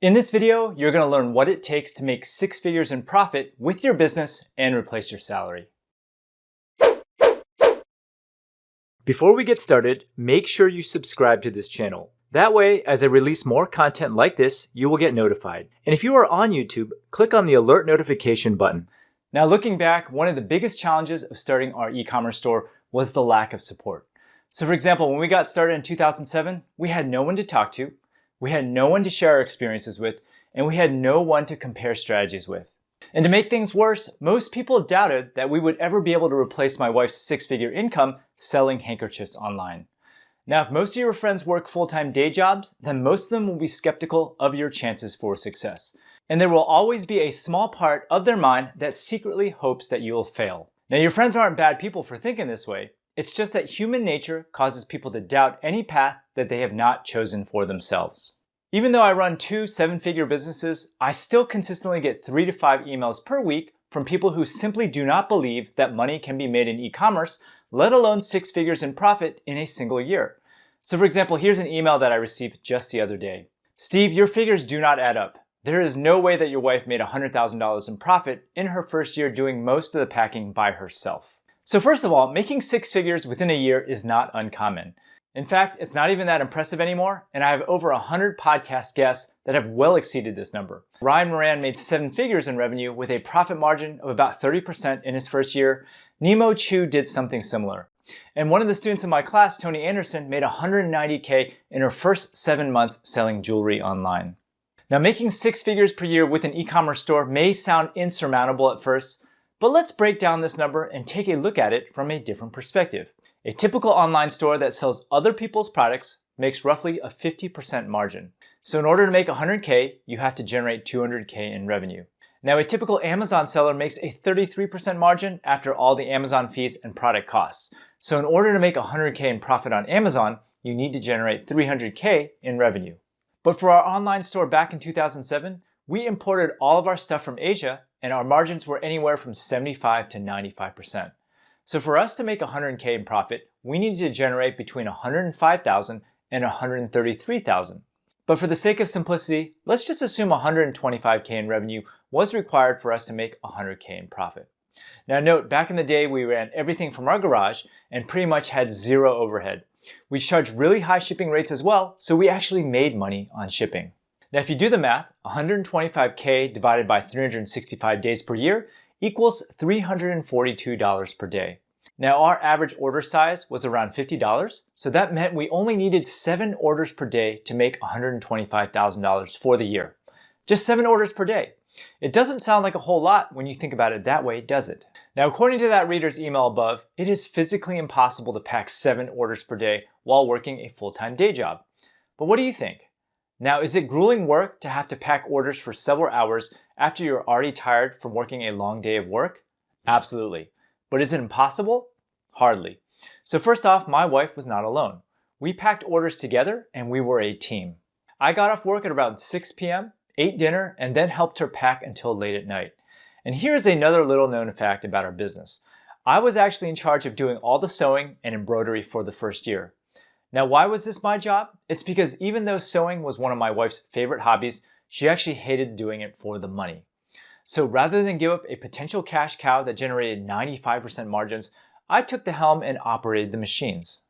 In this video, you're going to learn what it takes to make 6 figures in profit with your business and replace your salary. Before we get started, make sure you subscribe to this channel. That way, as I release more content like this, you will get notified. And if you are on YouTube, click on the alert notification button. Now, looking back, one of the biggest challenges of starting our e-commerce store was the lack of support. So for example, when we got started in 2007, we had no one to talk to, we had no one to share our experiences with, and we had no one to compare strategies with. And to make things worse, most people doubted that we would ever be able to replace my wife's 6-figure income selling handkerchiefs online. Now, if most of your friends work full-time day jobs, then most of them will be skeptical of your chances for success. And there will always be a small part of their mind that secretly hopes that you will fail. Now, your friends aren't bad people for thinking this way. It's just that human nature causes people to doubt any path that they have not chosen for themselves. Even though I run 2 7-figure businesses, I still consistently get 3 to 5 emails per week from people who simply do not believe that money can be made in e-commerce, let alone 6 figures in profit in a single year. So for example, here's an email that I received just the other day. Steve, your figures do not add up. There is no way that your wife made $100,000 in profit in her first year doing most of the packing by herself. So first of all, making 6 figures within a year is not uncommon. In fact, it's not even that impressive anymore, and I have over 100 podcast guests that have well exceeded this number. Ryan Moran made 7 figures in revenue with a profit margin of about 30% in his first year. Nemo Chu did something similar. And one of the students in my class, Tony Anderson, made $190K in her first 7 months selling jewelry online. Now, making 6 figures per year with an e-commerce store may sound insurmountable at first, but let's break down this number and take a look at it from a different perspective. A typical online store that sells other people's products makes roughly a 50% margin. So in order to make 100K, you have to generate 200K in revenue. Now, a typical Amazon seller makes a 33% margin after all the Amazon fees and product costs. So in order to make 100K in profit on Amazon, you need to generate 300K in revenue. But for our online store back in 2007, we imported all of our stuff from Asia and our margins were anywhere from 75 to 95%. So for us to make 100K in profit, we needed to generate between 105,000 and 133,000. But for the sake of simplicity, let's just assume 125K in revenue was required for us to make 100K in profit. Now note, back in the day, we ran everything from our garage and pretty much had zero overhead. We charged really high shipping rates as well, so we actually made money on shipping. Now if you do the math, 125K divided by 365 days per year equals $342 per day. Now our average order size was around $50, so that meant we only needed 7 orders per day to make $125,000 for the year. Just 7 orders per day. It doesn't sound like a whole lot when you think about it that way, does it? Now according to that reader's email above, it is physically impossible to pack 7 orders per day while working a full-time day job. But what do you think? Now, is it grueling work to have to pack orders for several hours after you're already tired from working a long day of work? Absolutely. But is it impossible? Hardly. So first off, my wife was not alone. We packed orders together and we were a team. I got off work at around 6 p.m., ate dinner, and then helped her pack until late at night. And here's another little known fact about our business. I was actually in charge of doing all the sewing and embroidery for the first year. Now, why was this my job? It's because even though sewing was one of my wife's favorite hobbies, she actually hated doing it for the money. So rather than give up a potential cash cow that generated 95% margins, I took the helm and operated the machines.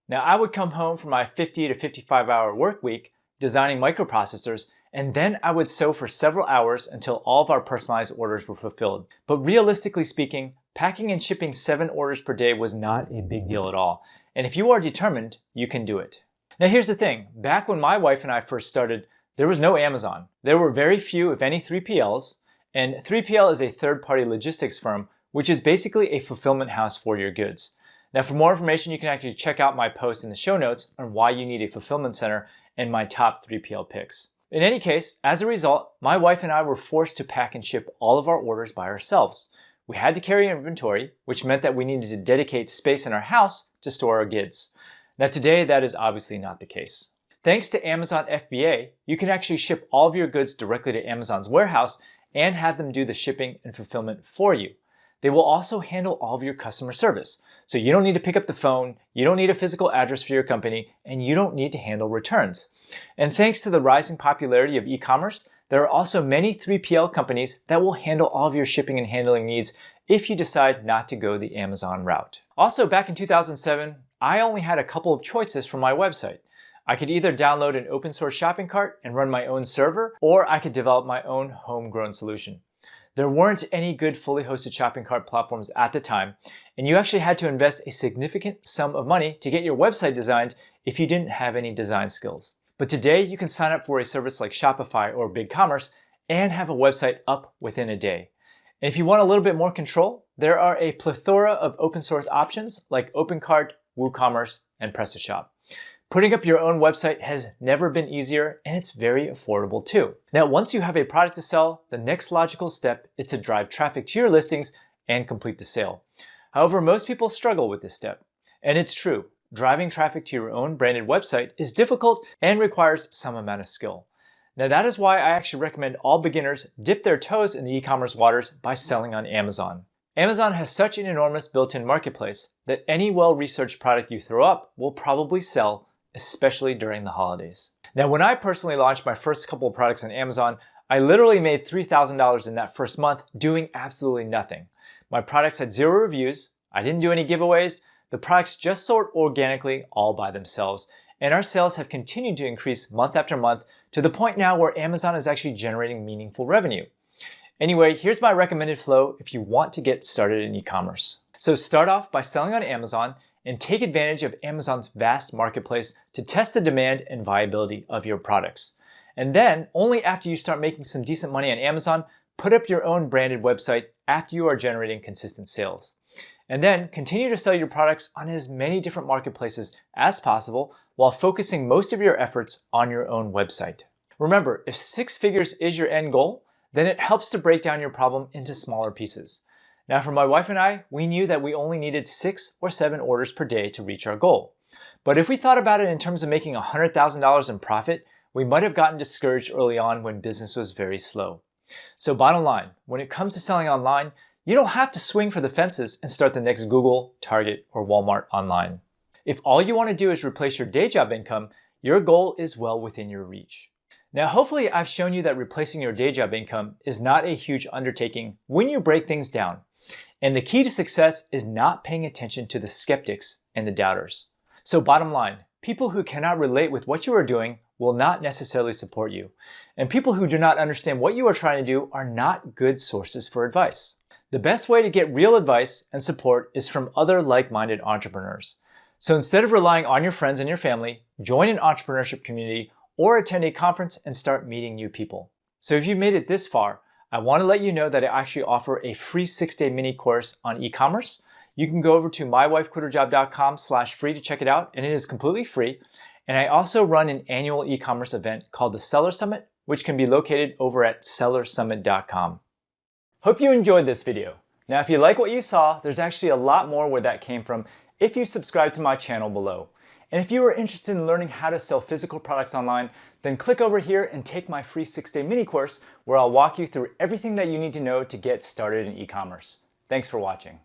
Now, I would come home from my 50 to 55-hour work week designing microprocessors, and then I would sew for several hours until all of our personalized orders were fulfilled. But realistically speaking, packing and shipping 7 orders per day was not a big deal at all. And if you are determined, you can do it. Now here's the thing, back when my wife and I first started, there was no Amazon. There were very few, if any, 3PLs, and 3PL is a third-party logistics firm, which is basically a fulfillment house for your goods. Now for more information, you can actually check out my post in the show notes on why you need a fulfillment center and my top 3PL picks. In any case, as a result, my wife and I were forced to pack and ship all of our orders by ourselves. We had to carry inventory, which meant that we needed to dedicate space in our house to store our goods. Now today, that is obviously not the case. Thanks to Amazon FBA, you can actually ship all of your goods directly to Amazon's warehouse and have them do the shipping and fulfillment for you. They will also handle all of your customer service. So you don't need to pick up the phone, you don't need a physical address for your company, and you don't need to handle returns. And thanks to the rising popularity of e-commerce, there are also many 3PL companies that will handle all of your shipping and handling needs if you decide not to go the Amazon route. Also, back in 2007, I only had a couple of choices for my website. I could either download an open source shopping cart and run my own server, or I could develop my own homegrown solution. There weren't any good fully hosted shopping cart platforms at the time, and you actually had to invest a significant sum of money to get your website designed if you didn't have any design skills. But today you can sign up for a service like Shopify or BigCommerce and have a website up within a day. And if you want a little bit more control, there are a plethora of open source options like OpenCart, WooCommerce, and PrestaShop. Putting up your own website has never been easier, and it's very affordable too. Now, once you have a product to sell, the next logical step is to drive traffic to your listings and complete the sale. However, most people struggle with this step. And it's true, driving traffic to your own branded website is difficult and requires some amount of skill. Now, that is why I actually recommend all beginners dip their toes in the e-commerce waters by selling on Amazon. Amazon has such an enormous built-in marketplace that any well-researched product you throw up will probably sell, especially during the holidays. Now, when I personally launched my first couple of products on Amazon, I literally made $3,000 in that first month doing absolutely nothing. My products had 0 reviews, I didn't do any giveaways, the products just sold organically all by themselves, and our sales have continued to increase month after month to the point now where Amazon is actually generating meaningful revenue. Anyway, here's my recommended flow if you want to get started in e-commerce. So start off by selling on Amazon and take advantage of Amazon's vast marketplace to test the demand and viability of your products. And then, only after you start making some decent money on Amazon, put up your own branded website after you are generating consistent sales. And then continue to sell your products on as many different marketplaces as possible while focusing most of your efforts on your own website. Remember, if 6 figures is your end goal, then it helps to break down your problem into smaller pieces. Now, for my wife and I, we knew that we only needed 6 or 7 orders per day to reach our goal. But if we thought about it in terms of making $100,000 in profit, we might have gotten discouraged early on when business was very slow. So bottom line, when it comes to selling online, you don't have to swing for the fences and start the next Google, Target, or Walmart online. If all you want to do is replace your day job income, your goal is well within your reach. Now, hopefully I've shown you that replacing your day job income is not a huge undertaking when you break things down. And the key to success is not paying attention to the skeptics and the doubters. So bottom line, people who cannot relate with what you are doing will not necessarily support you. And people who do not understand what you are trying to do are not good sources for advice. The best way to get real advice and support is from other like-minded entrepreneurs. So instead of relying on your friends and your family, join an entrepreneurship community or attend a conference and start meeting new people. So if you've made it this far, I want to let you know that I actually offer a free 6-day mini course on e-commerce. You can go over to mywifequitterjob.com/free to check it out, and it is completely free. And I also run an annual e-commerce event called the Seller Summit, which can be located over at sellersummit.com. Hope you enjoyed this video. Now, if you like what you saw, there's actually a lot more where that came from if you subscribe to my channel below. And if you are interested in learning how to sell physical products online, then click over here and take my free 6-day mini course where I'll walk you through everything that you need to know to get started in e-commerce. Thanks for watching.